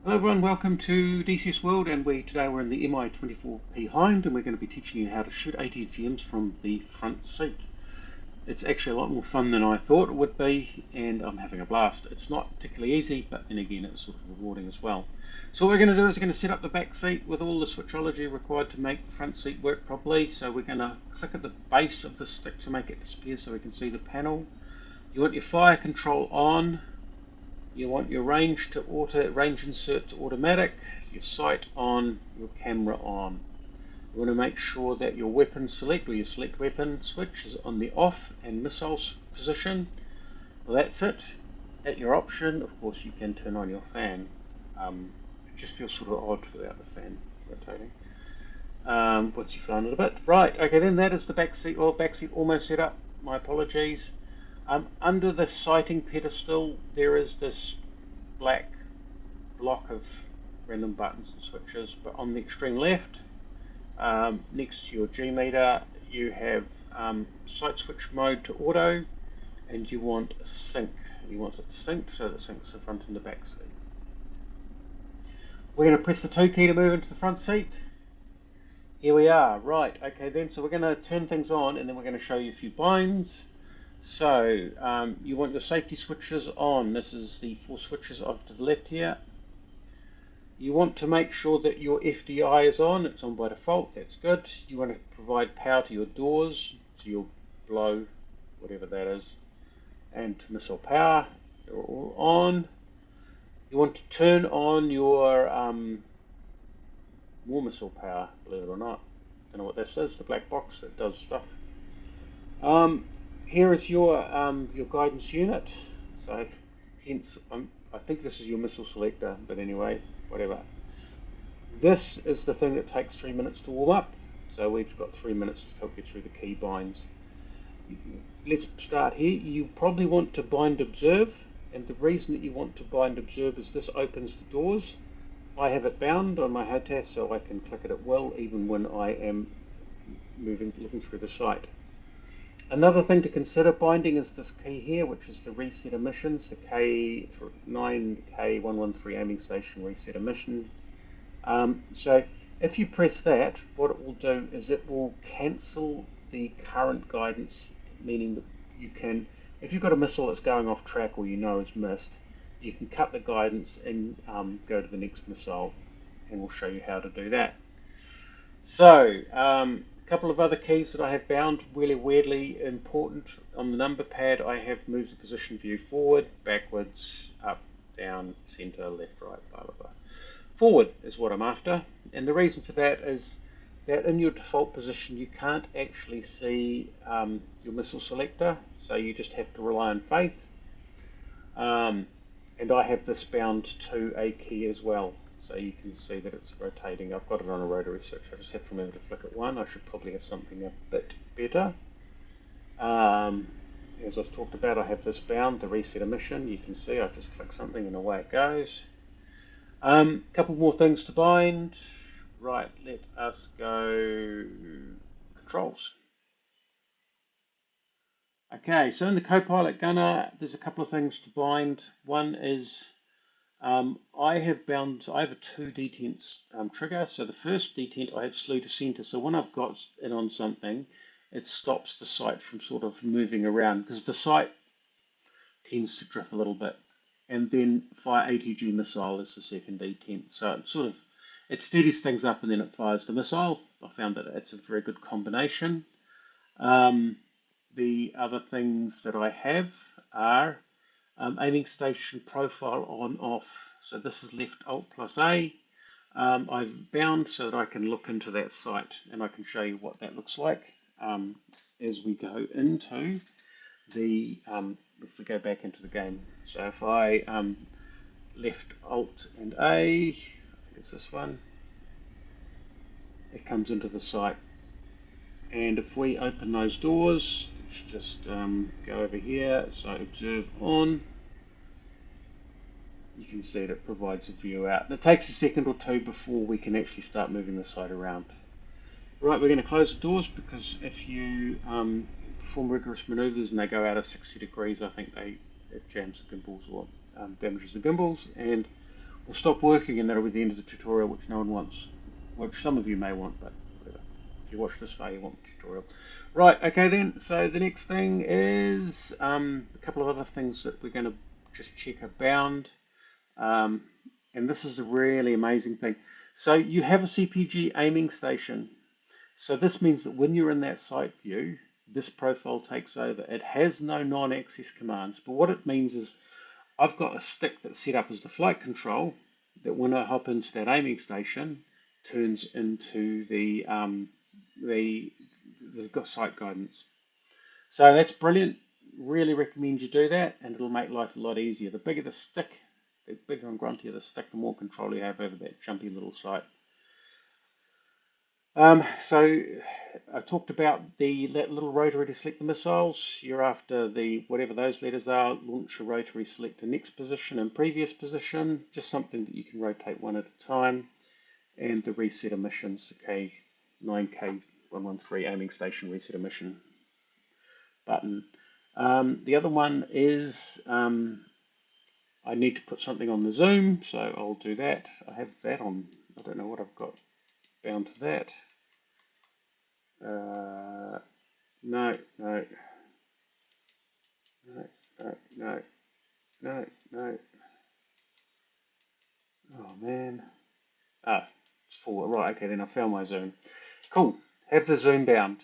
Hello everyone, welcome to DCS World, and today we're in the Mi24P Hind, and we're going to be teaching you how to shoot ATGMs from the front seat. It's actually a lot more fun than I thought it would be, and I'm having a blast. It's not particularly easy, but then again it's sort of rewarding as well. So what we're going to do is we're going to set up the back seat with all the switchology required to make the front seat work properly. So we're going to click at the base of the stick to make it disappear so we can see the panel. You want your fire control on. You want your range insert to automatic, your sight on, your camera on. You want to make sure that your weapon select or your select weapon switch is on the off and missile position. Well, that's it. At your option, of course, you can turn on your fan. It just feels sort of odd without the fan rotating. Once you've found it a bit. Right, okay, then that is the back seat. Well, back seat almost set up. My apologies. Under the sighting pedestal, there is this black block of random buttons and switches, but on the extreme left, next to your G meter, you have sight switch mode to auto, and you want sync. You want it synced so that it syncs the front and the back seat. We're going to press the 2 key to move into the front seat. Here we are. Right, okay then, so we're going to turn things on, and then we're going to show you a few binds. So you want your safety switches on. This is the 4 switches off to the left here. You want to make sure that your FDI is on. It's on by default. That's good. You want to provide power to your doors, to your blow, whatever that is, and to missile power. They're all on. You want to turn on your more missile power, believe it or not. Don't know what this is. The black box that does stuff. Here is your guidance unit. So, hence, I think this is your missile selector, but anyway, whatever. This is the thing that takes 3 minutes to warm up. So we've got 3 minutes to talk you through the key binds. Let's start here. You probably want to bind observe, and the reason that you want to bind observe is this opens the doors. I have it bound on my HOTAS so I can click it at will even when I am looking through the sight. Another thing to consider binding is this key here, which is the reset emissions, the K9K113 aiming station reset emission. So if you press that, what it will do is it will cancel the current guidance, meaning that you can, if you've got a missile that's going off track or you know is missed, you can cut the guidance and go to the next missile, and we'll show you how to do that. So, a couple of other keys that I have bound, really weirdly important. On the number pad, I have moved the position view forward, backwards, up, down, center, left, right, blah, blah, blah. Forward is what I'm after, and the reason for that is that in your default position, you can't actually see your missile selector, so you just have to rely on faith. And I have this bound to a key as well, so you can see that it's rotating. I've got it on a rotary switch. I just have to remember to flick it 1. I should probably have something a bit better. As I've talked about, I have this bound, the reset emission. You can see I just click something and away it goes. Couple more things to bind. Right, let us go controls. Okay, so in the Copilot Gunner, there's a couple of things to bind. One is I have a 2 detents trigger. So the first detent I have slew to center. So when I've got it on something, it stops the sight from sort of moving around because the sight tends to drift a little bit. And then fire ATG missile is the second detent. So it steadies things up and then it fires the missile. I found that it's a very good combination. The other things that I have are aiming station profile on off. So this is left Alt plus A. I've bound so that I can look into that site and I can show you what that looks like as we go into the, if we go back into the game. So if I left Alt and A, I think it's this one, it comes into the site. And if we open those doors, let's just go over here, so observe on, you can see that it provides a view out. And it takes a second or two before we can actually start moving the site around. Right, we're going to close the doors because if you perform rigorous maneuvers and they go out of 60 degrees, I think it jams the gimbals or damages the gimbals. And will stop working, and that'll be the end of the tutorial, which no one wants. Which some of you may want, but whatever. If you watch this far, you want the tutorial. Right, okay then, so the next thing is a couple of other things that we're going to just check are bound. And this is a really amazing thing. So you have a CPG aiming station. So this means that when you're in that site view, this profile takes over. It has no non-access commands, but what it means is I've got a stick that's set up as the flight control that when I hop into that aiming station, turns into the site guidance. So that's brilliant. Really recommend you do that, and it'll make life a lot easier. The bigger the stick, the bigger and gruntier the stick, the more control you have over that jumpy little site. So I talked about that little rotary to select the missiles. You're after the whatever those letters are. Launch a rotary, select the next position and previous position. Just something that you can rotate one at a time. And the reset emissions, the K9K113 aiming station reset emission button. The other one is I need to put something on the zoom, so I'll do that. I have that on. I don't know what I've got bound to that. No. Oh man. It's full. Right, okay, then I found my zoom. Cool. Have the zoom bound.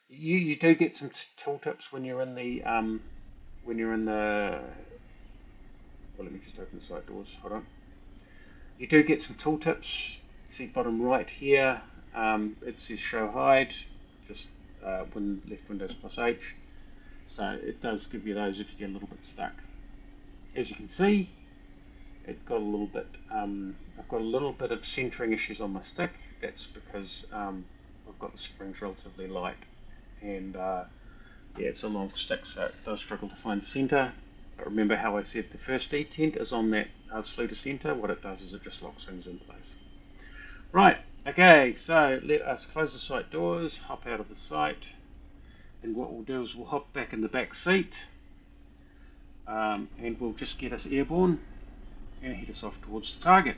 You do get some tooltips when you're in the well, let me just open the site doors. Hold on. You do get some tooltips. See bottom right here. It says show hide. Just left Windows plus H. So it does give you those if you get a little bit stuck. As you can see, it got a little bit. I've got a little bit of centering issues on my stick. That's because I've got the springs relatively light, and yeah, it's a long stick, so it does struggle to find the center. But remember how I said the first detent is on that slew to center. What it does is it just locks things in place. Right. Okay. So let us close the site doors, hop out of the site, and what we'll do is we'll hop back in the back seat, and we'll just get us airborne and head us off towards the target.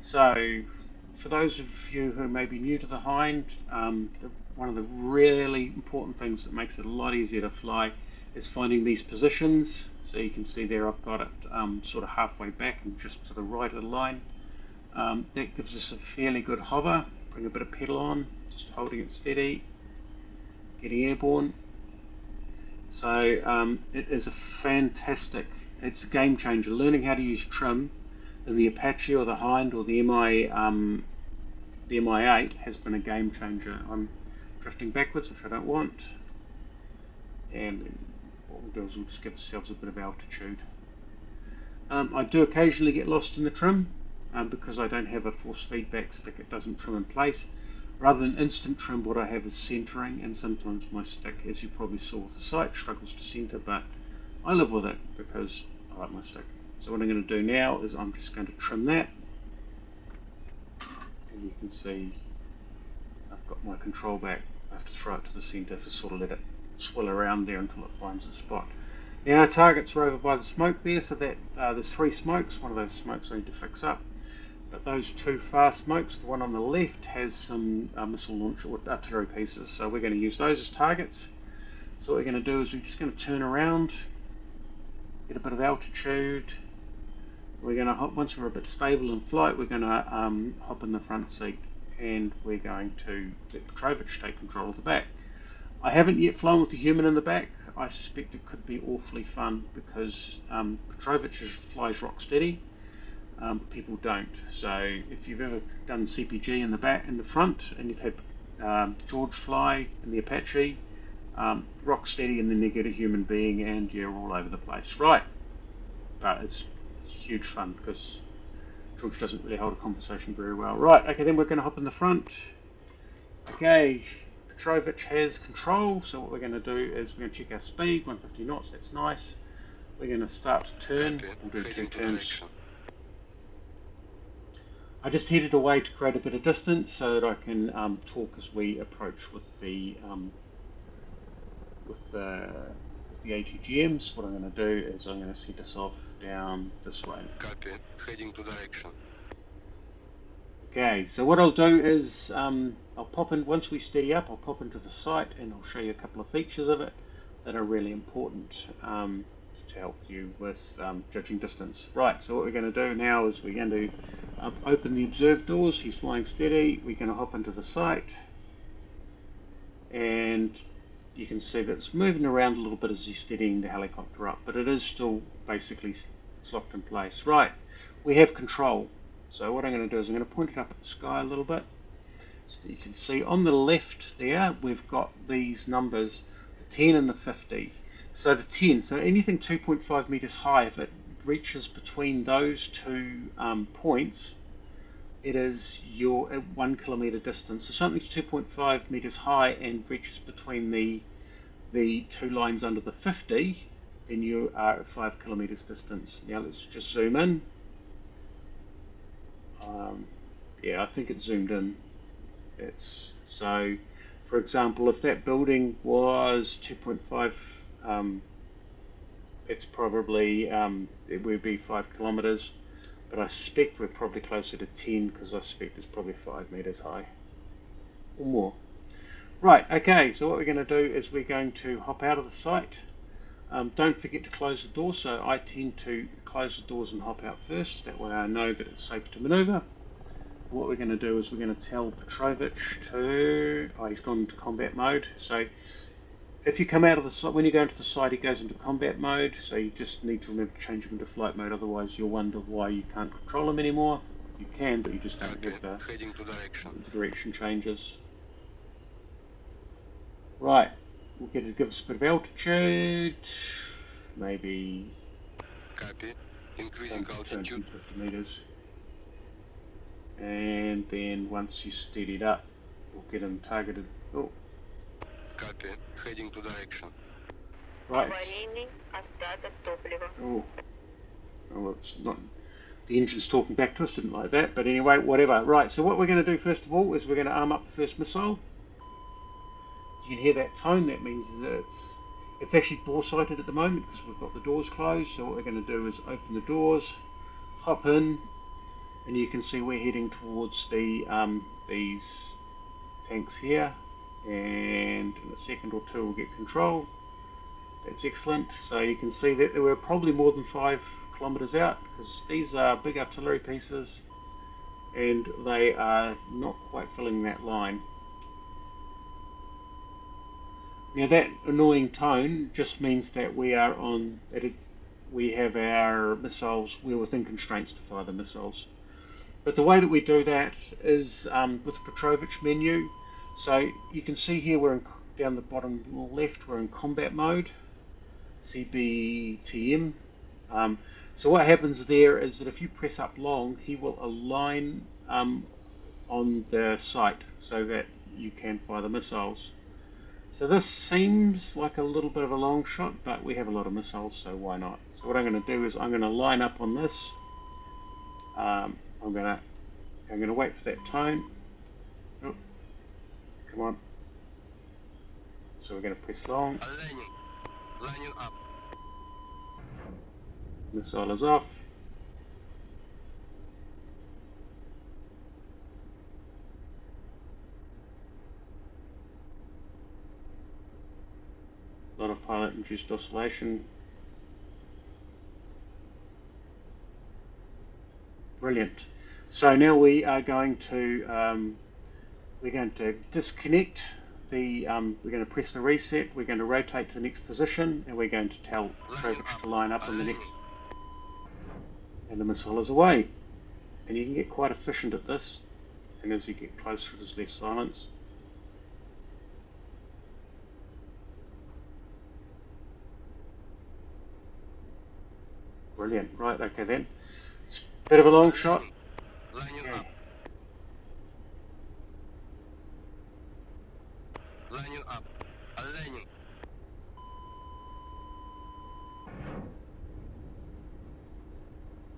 So for those of you who may be new to the Hind, one of the really important things that makes it a lot easier to fly is finding these positions. So you can see there I've got it sort of halfway back and just to the right of the line. That gives us a fairly good hover. Bring a bit of pedal on, just holding it steady, getting airborne. So it is a fantastic, it's a game changer. Learning how to use trim in the Apache or the Hind or the MI8 has been a game changer. I'm drifting backwards, which I don't want. And what we'll do is we'll just give ourselves a bit of altitude. I do occasionally get lost in the trim because I don't have a force feedback stick. It doesn't trim in place. Rather than instant trim, what I have is centering, and sometimes my stick, as you probably saw with the site, struggles to center, but I live with it because I like my stick. So what I'm going to do now is I'm just going to trim that, and you can see I've got my control back. I have to throw it to the center to sort of let it swirl around there until it finds a spot. Now our targets are over by the smoke there, so that there's three smokes. One of those smokes I need to fix up. But those two far smokes, the one on the left has some missile launcher or artillery pieces, so we're going to use those as targets. So what we're going to do is we're just going to turn around, get a bit of altitude. We're going to hop, once we're a bit stable in flight, we're going to hop in the front seat, and we're going to let Petrovich take control of the back. I haven't yet flown with the human in the back. I suspect it could be awfully fun because Petrovich flies rock steady. People don't. So if you've ever done CPG in the back, in the front, and you've had George fly in the Apache, rock steady, and then they get a human being, and you're all over the place. Right, but it's huge fun because George doesn't really hold a conversation very well. Right, okay, then we're going to hop in the front. Okay, Petrovich has control, so what we're going to do is we're going to check our speed, 150 knots. That's nice. We're going to start to turn. We'll do 2 turns. I just headed away to create a bit of distance so that I can talk as we approach with the the ATGMs, what I'm going to do is I'm going to set us off down this way. Copy. Heading to direction. Okay, so what I'll do is I'll pop in, once we steady up, I'll pop into the site and I'll show you a couple of features of it that are really important to help you with judging distance. Right, so what we're going to do now is we're going to open the observe doors. He's flying steady. We're going to hop into the site, and you can see that it's moving around a little bit as he's steadying the helicopter up, but it is still basically it's locked in place. Right, we have control. So what I'm going to do is I'm going to point it up at the sky a little bit. So you can see on the left there, we've got these numbers, the 10 and the 50. So the 10, so anything 2.5 meters high, if it reaches between those two points, it is your 1 kilometer distance. So something's 2.5 meters high and reaches between the two lines under the 50, then you are at 5 kilometers distance. Now let's just zoom in. Yeah, I think it's zoomed in. So, for example, if that building was 2.5, it's probably it would be 5 kilometers. But I suspect we're probably closer to 10 because I suspect it's probably 5 meters high or more. Right, okay, so what we're going to do is we're going to hop out of the site. Don't forget to close the door, so I tend to close the doors and hop out first. That way I know that it's safe to maneuver. What we're going to do is we're going to tell Petrovich to... Oh, he's gone into combat mode. So if you come out of the site, when you go into the site, he goes into combat mode. So you just need to remember to change him into flight mode. Otherwise, you'll wonder why you can't control him anymore. You can, but you just don't have the direction changes. Right, we'll get to give us a bit of altitude. Maybe. Copy. Increasing altitude. 250 meters. And then once you steadied up, we'll get him targeted. Oh. Copy. Heading to direction. Right. Oh. Oh, it's not. The engine's talking back to us, didn't like that. But anyway, whatever. Right, so what we're going to do first of all is we're going to arm up the first missile. You can hear that tone. That means that it's actually bore sighted at the moment because we've got the doors closed. So what we're going to do is open the doors, hop in, and you can see we're heading towards the these tanks here, and in a second or two we'll get control. That's excellent. So you can see that we're probably more than 5 kilometers out because these are big artillery pieces and they are not quite filling that line. Now that annoying tone just means that we are on, we have our missiles, we're within constraints to fire the missiles. But the way that we do that is with the Petrovich menu. So you can see here we're in, down the bottom left, we're in combat mode, CBTM. So what happens there is that if you press up long, he will align on the site so that you can fire the missiles. So this seems like a little bit of a long shot, but we have a lot of missiles, so why not? So what I'm going to do is I'm going to line up on this. I'm going to wait for that tone. Oh, come on. So we're going to press long. Lining up. Missile is off. A lot of pilot-induced oscillation. Brilliant. So now we are going to disconnect the. We're going to press the reset. We're going to rotate to the next position, and we're going to tell Petrovich to line up on the next. And the missile is away. And you can get quite efficient at this. And as you get closer, there's less silence. Brilliant. Right, okay then. It's a bit of a long shot. Lining up. Lining up. Aligning.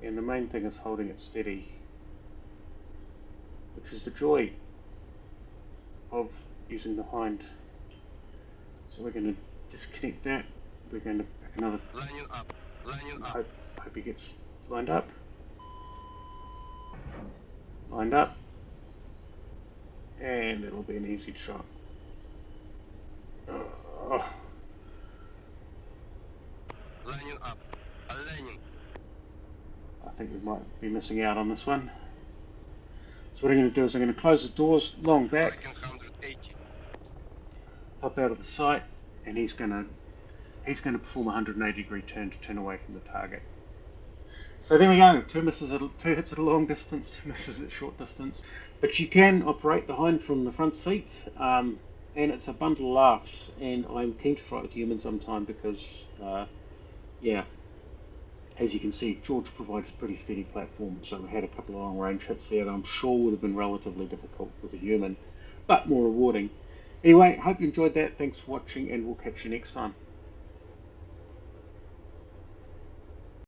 And the main thing is holding it steady, which is the joy of using the Hind. So we're going to disconnect that. We're going to pick another. Lining up. Lining up. Hope he gets lined up. Lined up. And it'll be an easy shot. Oh. Lining up. Aligning. I think we might be missing out on this one. So what I'm going to do is I'm going to close the doors long back, Tracking 180. pop out of the sight, and he's going to perform a 180 degree turn to turn away from the target. So there we go, two hits at a long distance, two misses at short distance. But you can operate the Hind from the front seat, and it's a bundle of laughs, and I'm keen to try it with humans sometime because, yeah, as you can see, George provides a pretty steady platform, so we had a couple of long range hits there that I'm sure would have been relatively difficult with a human, but more rewarding. Anyway, hope you enjoyed that, thanks for watching, and we'll catch you next time.